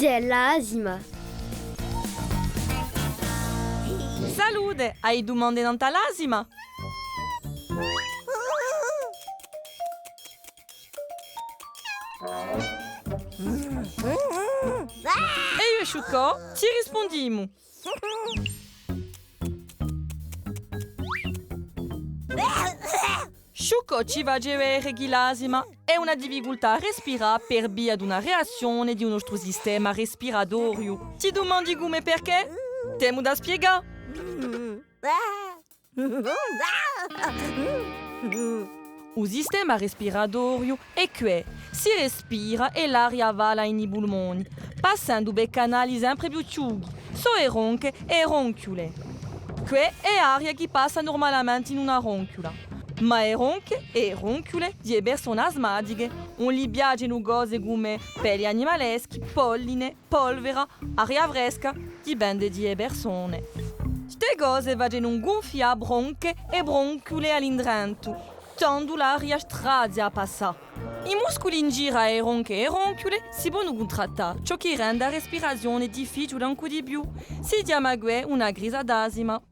Cos'è l'asima? Salute, hai domande dans l'asima? E io e Sciucco ti rispondiamo. Sciucco ci va a dire che l'asima è una difficoltà a respirare per via di una reazione di un nostro sistema respiratorio. Ti domandi come perché? Temo da spiegare. Il sistema respiratorio è che si respira e l'aria va nei polmoni, passando per canali sempre più chiusi, e ronche e ronchiole. Que è aria che passa normalmente in una ronchiola. Ma le ronche e ronchiole di persone asmatiche non gli piacciono cose come peli animaleschi, polline, polvere, aria fresca, dipende dalle persone. Queste cose vanno gonfiare bronche e bronchiole all'indranto, tanto l'aria strazia a passare. I muscoli in giro e ronche e ronchiole si possono contrattare, ciò che rende la respirazione difficile ancora di più. Si chiama una crisi d'asima.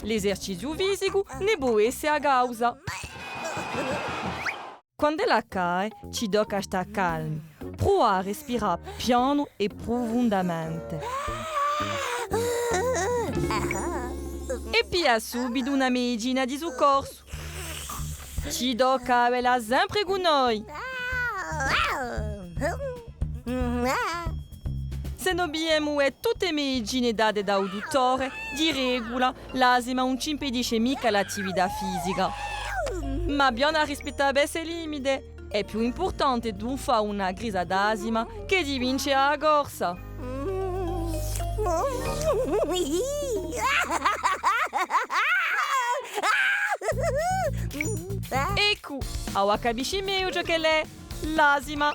L'esercizio fisico ne può essere a causa. Quando la accade, ci tocca stare calmi, provare a respirare piano e profondamente. E poi subito una medicina di soccorso. Ci tocca averla sempre con noi. Se non abbiamo tutte le medicine date dal dottore, di regola l'asima non ci impedisce mica l'attività fisica. Ma bisogna rispettare queste limiti. È più importante non fare una crisi d'asima che di vincere la corsa. Ecco, ora capisci meglio che è l'asima.